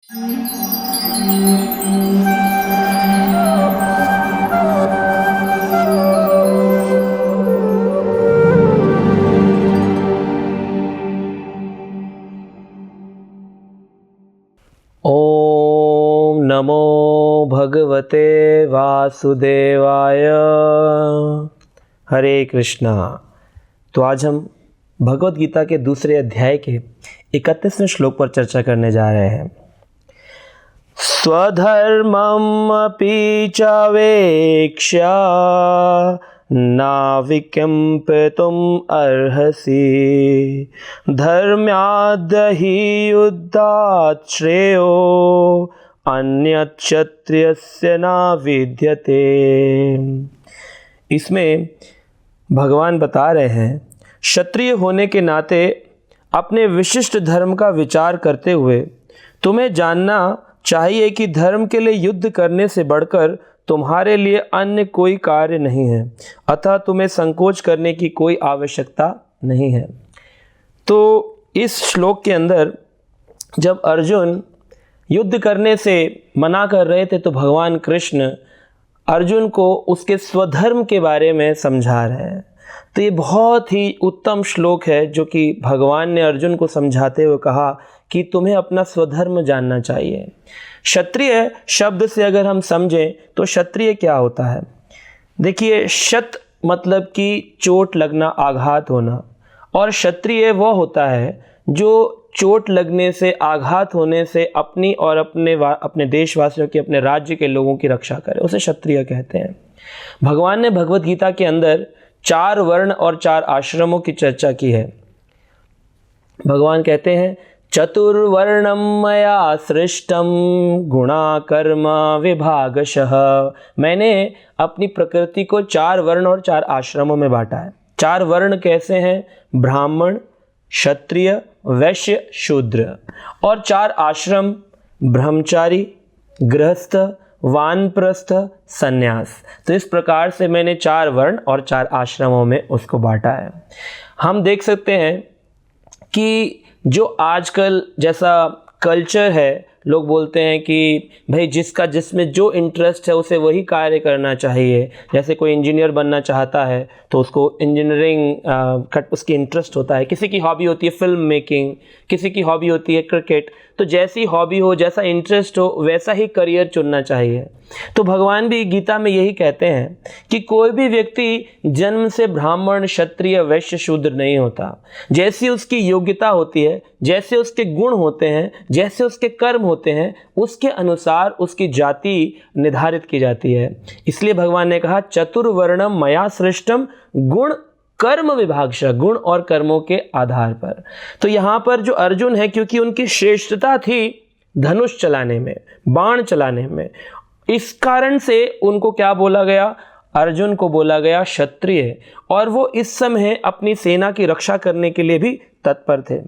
ओम नमो भगवते वासुदेवाय। हरे कृष्णा। तो आज हम भगवत गीता के दूसरे अध्याय के 31वें श्लोक पर चर्चा करने जा रहे हैं। स्वधर्मम् अपि च वेक्ष्य नाविकम्पितुम् अर्हसि धर्म्याद् हि युद्धात् श्रेयो अन्यत् क्षत्रियस्य न विद्यते। इसमें भगवान बता रहे हैं, क्षत्रिय होने के नाते अपने विशिष्ट धर्म का विचार करते हुए तुम्हें जानना चाहिए कि धर्म के लिए युद्ध करने से बढ़कर तुम्हारे लिए अन्य कोई कार्य नहीं है, अतः तुम्हें संकोच करने की कोई आवश्यकता नहीं है। तो इस श्लोक के अंदर जब अर्जुन युद्ध करने से मना कर रहे थे तो भगवान कृष्ण अर्जुन को उसके स्वधर्म के बारे में समझा रहे हैं। तो ये बहुत ही उत्तम श्लोक है जो कि भगवान ने अर्जुन को समझाते हुए कहा कि तुम्हें अपना स्वधर्म जानना चाहिए। क्षत्रिय शब्द से अगर हम समझें तो क्षत्रिय क्या होता है? देखिए, क्षत मतलब कि चोट लगना, आघात होना, और क्षत्रिय वो होता है जो चोट लगने से, आघात होने से अपनी और अपने देशवासियों की, अपने राज्य के लोगों की रक्षा करे, उसे क्षत्रिय कहते हैं। भगवान ने भगवत गीता के अंदर 4 वर्ण और 4 आश्रमों की चर्चा की है। भगवान कहते हैं, चतुर्वर्णम मया सृष्टम गुणा कर्म विभागशः। मैंने अपनी प्रकृति को 4 वर्ण और 4 आश्रमों में बांटा है। 4 वर्ण कैसे हैं? ब्राह्मण, क्षत्रिय, वैश्य, शूद्र। और 4 आश्रम ब्रह्मचारी, गृहस्थ, वानप्रस्थ, सन्यास। तो इस प्रकार से मैंने 4 वर्ण और 4 आश्रमों में उसको बांटा है। हम देख सकते हैं कि जो आजकल जैसा कल्चर है, लोग बोलते हैं कि भाई जिसमें जो इंटरेस्ट है उसे वही कार्य करना चाहिए। जैसे कोई इंजीनियर बनना चाहता है तो उसको इंजीनियरिंग उसकी इंटरेस्ट होता है। किसी की हॉबी होती है फिल्म मेकिंग, किसी की हॉबी होती है क्रिकेट। तो जैसी हॉबी हो, जैसा इंटरेस्ट हो, वैसा ही करियर चुनना चाहिए। तो भगवान भी गीता में यही कहते हैं कि कोई भी व्यक्ति जन्म से ब्राह्मण, क्षत्रिय, वैश्य, शूद्र नहीं होता। जैसी उसकी योग्यता होती है, जैसे उसके गुण होते हैं, जैसे उसके कर्म होते हैं, उसके अनुसार उसकी जाति निर्धारित की जाती है। इसलिए भगवान ने कहा, चतुर्वर्णम मया सृष्टम गुण कर्म विभागशः, गुण और कर्मों के आधार पर। तो यहाँ पर जो अर्जुन है, क्योंकि उनकी श्रेष्ठता थी धनुष चलाने में, बाण चलाने में, इस कारण से उनको क्या बोला गया? अर्जुन को बोला गया क्षत्रिय। और वो इस समय अपनी सेना की रक्षा करने के लिए भी तत्पर थे।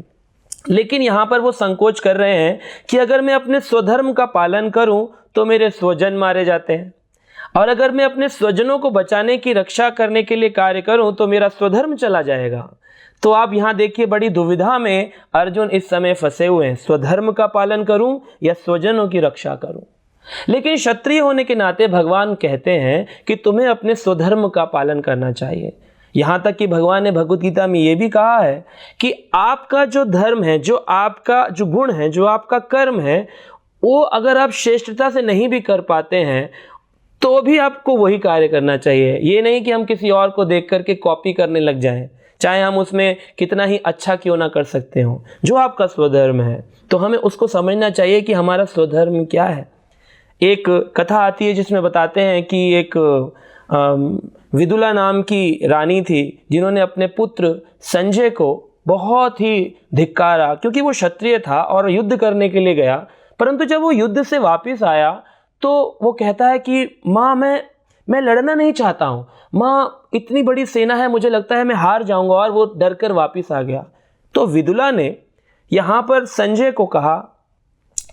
लेकिन यहाँ पर वो संकोच कर रहे हैं कि अगर मैं अपने स्वधर्म का पालन करूं तो मेरे स्वजन मारे जाते हैं, और अगर मैं अपने स्वजनों को बचाने की, रक्षा करने के लिए कार्य करूं तो मेरा स्वधर्म चला जाएगा। तो आप यहाँ देखिए, बड़ी दुविधा में अर्जुन इस समय फंसे हुए हैं, स्वधर्म का पालन करूं या स्वजनों की रक्षा करूं। लेकिन क्षत्रिय होने के नाते भगवान कहते हैं कि तुम्हें अपने स्वधर्म का पालन करना चाहिए। यहाँ तक कि भगवान ने भगवत गीता में ये भी कहा है कि आपका जो धर्म है, जो आपका जो गुण है, जो आपका कर्म है, वो अगर आप श्रेष्ठता से नहीं भी कर पाते हैं तो भी आपको वही कार्य करना चाहिए। ये नहीं कि हम किसी और को देख करके कॉपी करने लग जाएं, चाहे हम उसमें कितना ही अच्छा क्यों ना कर सकते हो। जो आपका स्वधर्म है तो हमें उसको समझना चाहिए कि हमारा स्वधर्म क्या है। एक कथा आती है जिसमें बताते हैं कि एक विदुला नाम की रानी थी, जिन्होंने अपने पुत्र संजय को बहुत ही धिक्कारा, क्योंकि वो क्षत्रिय था और युद्ध करने के लिए गया। परंतु जब वो युद्ध से वापस आया तो वो कहता है कि माँ, मैं लड़ना नहीं चाहता हूँ माँ, इतनी बड़ी सेना है, मुझे लगता है मैं हार जाऊंगा, और वो डर कर वापस आ गया। तो विदुला ने यहाँ पर संजय को कहा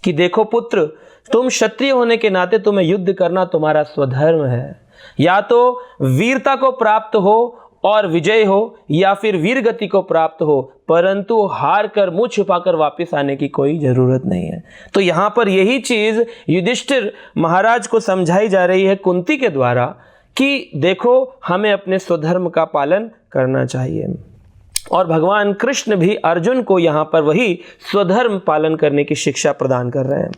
कि देखो पुत्र, तुम क्षत्रिय होने के नाते तुम्हें युद्ध करना तुम्हारा स्वधर्म है। या तो वीरता को प्राप्त हो और विजय हो या फिर वीर गति को प्राप्त हो, परंतु हार कर मुंह छुपाकर वापस आने की कोई जरूरत नहीं है। तो यहाँ पर यही चीज युधिष्ठिर महाराज को समझाई जा रही है कुंती के द्वारा कि देखो हमें अपने स्वधर्म का पालन करना चाहिए। और भगवान कृष्ण भी अर्जुन को यहाँ पर वही स्वधर्म पालन करने की शिक्षा प्रदान कर रहे हैं।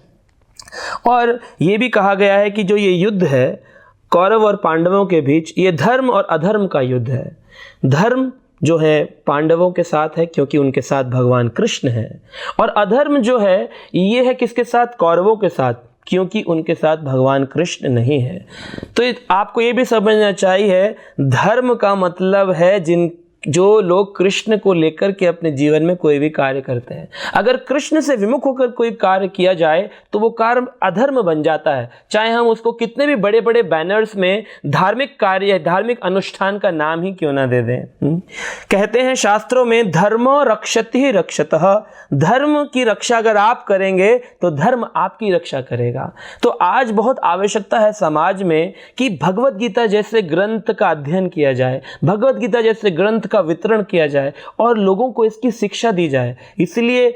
और ये भी कहा गया है कि जो ये युद्ध है कौरव और पांडवों के बीच, ये धर्म और अधर्म का युद्ध है। धर्म जो है पांडवों के साथ है क्योंकि उनके साथ भगवान कृष्ण है, और अधर्म जो है ये है किसके साथ? कौरवों के साथ, क्योंकि उनके साथ भगवान कृष्ण नहीं है। तो आपको ये भी समझना चाहिए धर्म का मतलब है जो लोग कृष्ण को लेकर के अपने जीवन में कोई भी कार्य करते हैं। अगर कृष्ण से विमुख होकर कोई कार्य किया जाए तो वो कार्य अधर्म बन जाता है, चाहे हम उसको कितने भी बड़े बड़े बैनर्स में धार्मिक कार्य, धार्मिक अनुष्ठान का नाम ही क्यों ना दे दें। कहते हैं शास्त्रों में धर्मो रक्षति रक्षतः, धर्म की रक्षा अगर आप करेंगे तो धर्म आपकी रक्षा करेगा। तो आज बहुत आवश्यकता है समाज में कि भगवत गीता जैसे ग्रंथ का अध्ययन किया जाए, भगवत गीता जैसे ग्रंथ का वितरण किया जाए और लोगों को इसकी शिक्षा दी जाए। इसलिए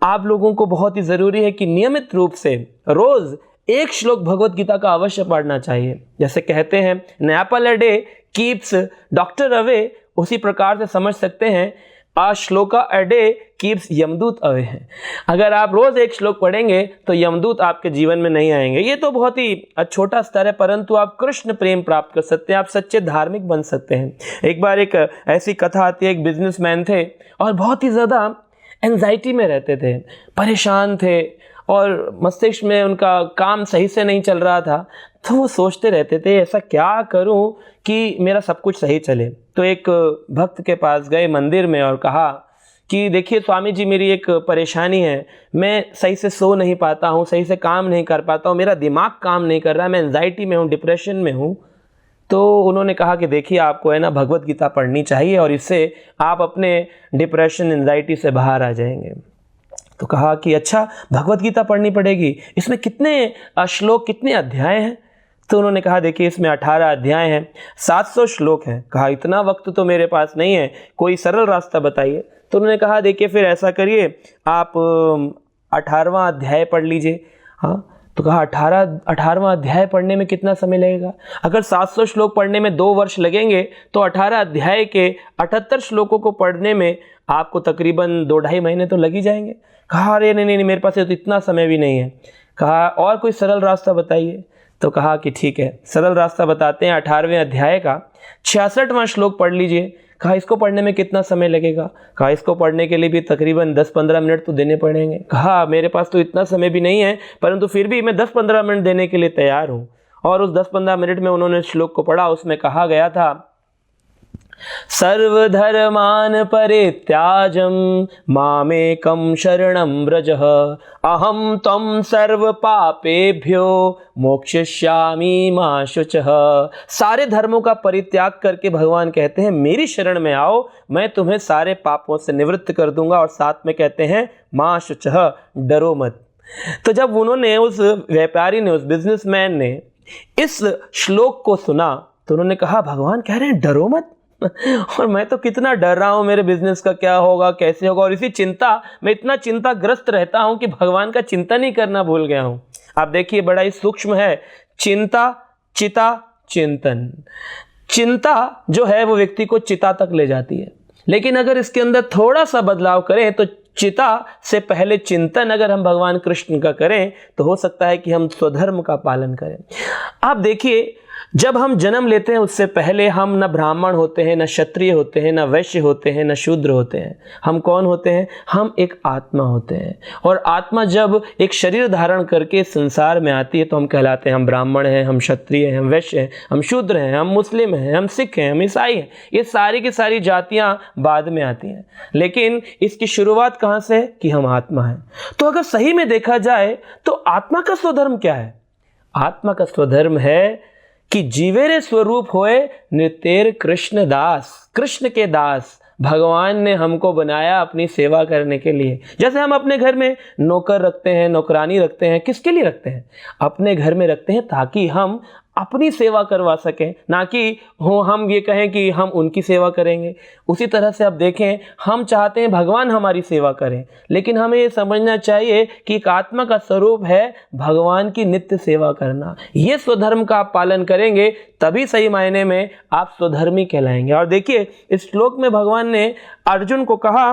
आप लोगों को बहुत ही जरूरी है कि नियमित रूप से रोज एक श्लोक भगवत गीता का अवश्य पढ़ना चाहिए। जैसे कहते हैं an apple a day keeps doctor away, उसी प्रकार से समझ सकते हैं a shloka a day keeps Yamdoot away है। अगर आप रोज एक श्लोक पढ़ेंगे तो यमदूत आपके जीवन में नहीं आएंगे। ये तो बहुत ही छोटा स्तर है, परंतु आप कृष्ण प्रेम प्राप्त कर सकते हैं, आप सच्चे धार्मिक बन सकते हैं। एक बार एक ऐसी कथा आती है, एक बिजनेसमैन थे और बहुत ही ज़्यादा एंजाइटी में रहते थे, परेशान थे और मस्तिष्क में उनका काम सही से नहीं चल रहा था। तो वो सोचते रहते थे ऐसा क्या करूं कि मेरा सब कुछ सही चले। तो एक भक्त के पास गए मंदिर में और कहा कि देखिए स्वामी जी, मेरी एक परेशानी है, मैं सही से सो नहीं पाता हूँ, सही से काम नहीं कर पाता हूँ, मेरा दिमाग काम नहीं कर रहा है, मैं एंजाइटी में हूँ, डिप्रेशन में हूँ। तो उन्होंने कहा कि देखिए आपको है ना भगवत गीता पढ़नी चाहिए और इससे आप अपने डिप्रेशन एंजाइटी से बाहर आ जाएंगे। तो कहा कि अच्छा भगवत गीता पढ़नी पड़ेगी, इसमें कितने श्लोक, कितने अध्याय हैं? तो उन्होंने कहा देखिए इसमें 18 अध्याय हैं, 700 श्लोक हैं। कहा इतना वक्त तो मेरे पास नहीं है, कोई सरल रास्ता बताइए। तो उन्होंने कहा देखिए फिर ऐसा करिए, आप 18वां अध्याय पढ़ लीजिए। हाँ, तो कहा 18वां अध्याय पढ़ने में कितना समय लगेगा? अगर 700 श्लोक पढ़ने में 2 वर्ष लगेंगे तो 18 अध्याय के 78 श्लोकों को पढ़ने में आपको तकरीबन 2-2.5 महीने तो लग ही जाएंगे। कहा अरे नहीं, मेरे पास तो इतना समय भी नहीं है। कहा और कोई सरल रास्ता बताइए। तो कहा कि ठीक है सरल रास्ता बताते हैं, 18वें अध्याय का 66वां श्लोक पढ़ लीजिए। कहा इसको पढ़ने में कितना समय लगेगा? कहा इसको पढ़ने के लिए भी तकरीबन 10-15 मिनट तो देने पड़ेंगे। कहा मेरे पास तो इतना समय भी नहीं है, परंतु फिर भी मैं 10-15 मिनट देने के लिए तैयार हूँ। और उस 10-15 मिनट में उन्होंने श्लोक को पढ़ा। उसमें कहा गया था सर्वधर्मान परित्याजं मामेकं शरणं व्रजः अहं त्वं सर्व पापेभ्यो मोक्षयिष्यामि मा शुचः। सारे धर्मों का परित्याग करके भगवान कहते हैं मेरी शरण में आओ, मैं तुम्हें सारे पापों से निवृत्त कर दूंगा। और साथ में कहते हैं मा शुचः, डरो मत। तो जब उन्होंने, उस व्यापारी ने, उस बिजनेसमैन ने इस श्लोक को सुना तो उन्होंने कहा भगवान कह रहे हैं डरो मत, और मैं तो कितना डर रहा हूँ, मेरे बिजनेस का क्या होगा, कैसे होगा। और इसी चिंता, मैं इतना चिंताग्रस्त रहता हूँ कि भगवान का चिंतन ही करना भूल गया हूँ। आप देखिए बड़ा ही सूक्ष्म है, चिंता, चिता, चिंतन। चिंता जो है वो व्यक्ति को चिता तक ले जाती है, लेकिन अगर इसके अंदर थोड़ा सा बदलाव करें तो चिता से पहले चिंतन अगर हम भगवान कृष्ण का करें तो हो सकता है कि हम स्वधर्म का पालन करें। आप देखिए जब हम जन्म लेते हैं उससे पहले हम न ब्राह्मण होते हैं, न क्षत्रिय होते हैं, न वैश्य होते हैं, न शूद्र होते हैं। हम कौन होते हैं? हम एक आत्मा होते हैं। और आत्मा जब एक शरीर धारण करके संसार में आती है तो हम कहलाते हैं हम ब्राह्मण हैं, हम क्षत्रिय हैं, हम वैश्य हैं, हम शूद्र हैं, हम मुस्लिम हैं, हम सिख हैं, हम ईसाई हैं। ये सारी की सारी जातियाँ बाद में आती हैं, लेकिन इसकी शुरुआत कहाँ से? कि हम आत्मा हैं। तो अगर सही में देखा जाए तो आत्मा का स्वधर्म क्या है? आत्मा का स्वधर्म है कि जीवेरे स्वरूप होए नितेर कृष्ण दास। कृष्ण के दास भगवान ने हमको बनाया अपनी सेवा करने के लिए। जैसे हम अपने घर में नौकर रखते हैं, नौकरानी रखते हैं, किसके लिए रखते हैं? अपने घर में रखते हैं ताकि हम अपनी सेवा करवा सकें, ना कि हम ये कहें कि हम उनकी सेवा करेंगे। उसी तरह से आप देखें, हम चाहते हैं भगवान हमारी सेवा करें, लेकिन हमें ये समझना चाहिए कि एक आत्मा का स्वरूप है भगवान की नित्य सेवा करना। ये स्वधर्म का आप पालन करेंगे तभी सही मायने में आप स्वधर्मी कहलाएंगे। और देखिए, इस श्लोक में भगवान ने अर्जुन को कहा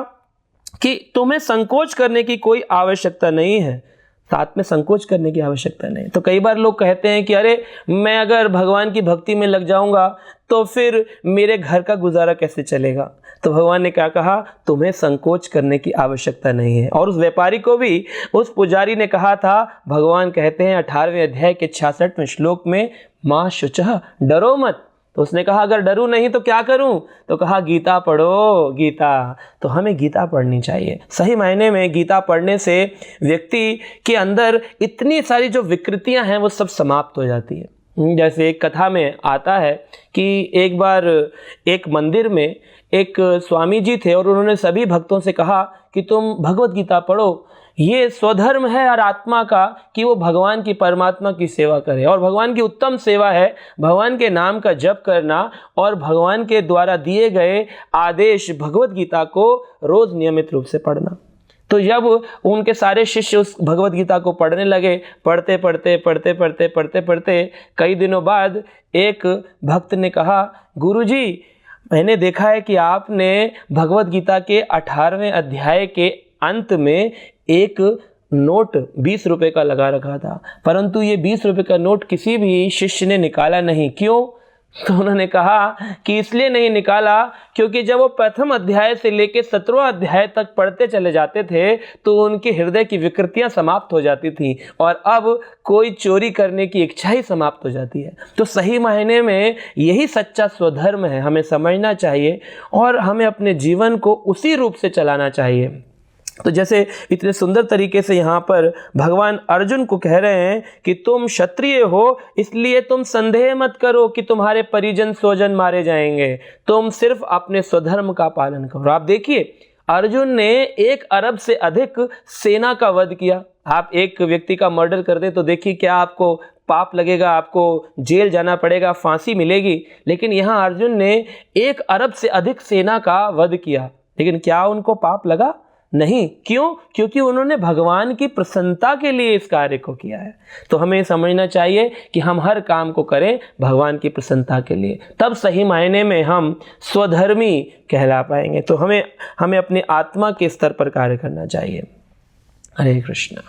कि तुम्हें संकोच करने की कोई आवश्यकता नहीं है, साथ में संकोच करने की आवश्यकता नहीं। तो कई बार लोग कहते हैं कि अरे मैं अगर भगवान की भक्ति में लग जाऊंगा तो फिर मेरे घर का गुजारा कैसे चलेगा। तो भगवान ने क्या कहा, तुम्हें संकोच करने की आवश्यकता नहीं है। और उस व्यापारी को भी उस पुजारी ने कहा था, भगवान कहते हैं 18वें अध्याय के 66वें श्लोक में, माँ शुचः, डरो मत। तो उसने कहा अगर डरूं नहीं तो क्या करूं, तो कहा गीता पढ़ो, गीता। तो हमें गीता पढ़नी चाहिए। सही मायने में गीता पढ़ने से व्यक्ति के अंदर इतनी सारी जो विकृतियां हैं वो सब समाप्त हो जाती है। जैसे एक कथा में आता है कि एक बार एक मंदिर में एक स्वामी जी थे और उन्होंने सभी भक्तों से कहा कि तुम भगवत गीता पढ़ो। ये स्वधर्म है हर आत्मा का कि वो भगवान की, परमात्मा की सेवा करे। और भगवान की उत्तम सेवा है भगवान के नाम का जप करना और भगवान के द्वारा दिए गए आदेश भगवत गीता को रोज नियमित रूप से पढ़ना। तो जब उनके सारे शिष्य उस भगवत गीता को पढ़ने लगे, पढ़ते पढ़ते कई दिनों बाद एक भक्त ने कहा, गुरुजी मैंने देखा है कि आपने भगवत गीता के 18वें अध्याय के अंत में एक नोट 20 रुपए का लगा रखा था, परंतु ये 20 रुपए का नोट किसी भी शिष्य ने निकाला नहीं। क्यों? तो उन्होंने कहा कि इसलिए नहीं निकाला क्योंकि जब वो प्रथम अध्याय से लेकर 17वां अध्याय तक पढ़ते चले जाते थे तो उनके हृदय की विकृतियां समाप्त हो जाती थी और अब कोई चोरी करने की इच्छा ही समाप्त हो जाती है। तो सही मायने में यही सच्चा स्वधर्म है, हमें समझना चाहिए और हमें अपने जीवन को उसी रूप से चलाना चाहिए। तो जैसे इतने सुंदर तरीके से यहाँ पर भगवान अर्जुन को कह रहे हैं कि तुम क्षत्रिय हो इसलिए तुम संदेह मत करो कि तुम्हारे परिजन स्वजन मारे जाएंगे, तुम सिर्फ अपने स्वधर्म का पालन करो। आप देखिए, अर्जुन ने 1 अरब से अधिक सेना का वध किया। आप एक व्यक्ति का मर्डर कर दे तो देखिए क्या आपको पाप लगेगा, आपको जेल जाना पड़ेगा, फांसी मिलेगी। लेकिन यहाँ अर्जुन ने 1 अरब से अधिक सेना का वध किया, लेकिन क्या उनको पाप लगा? नहीं। क्यों? क्योंकि उन्होंने भगवान की प्रसन्नता के लिए इस कार्य को किया है। तो हमें समझना चाहिए कि हम हर काम को करें भगवान की प्रसन्नता के लिए, तब सही मायने में हम स्वधर्मी कहला पाएंगे। तो हमें अपने आत्मा के स्तर पर कार्य करना चाहिए। हरे कृष्णा।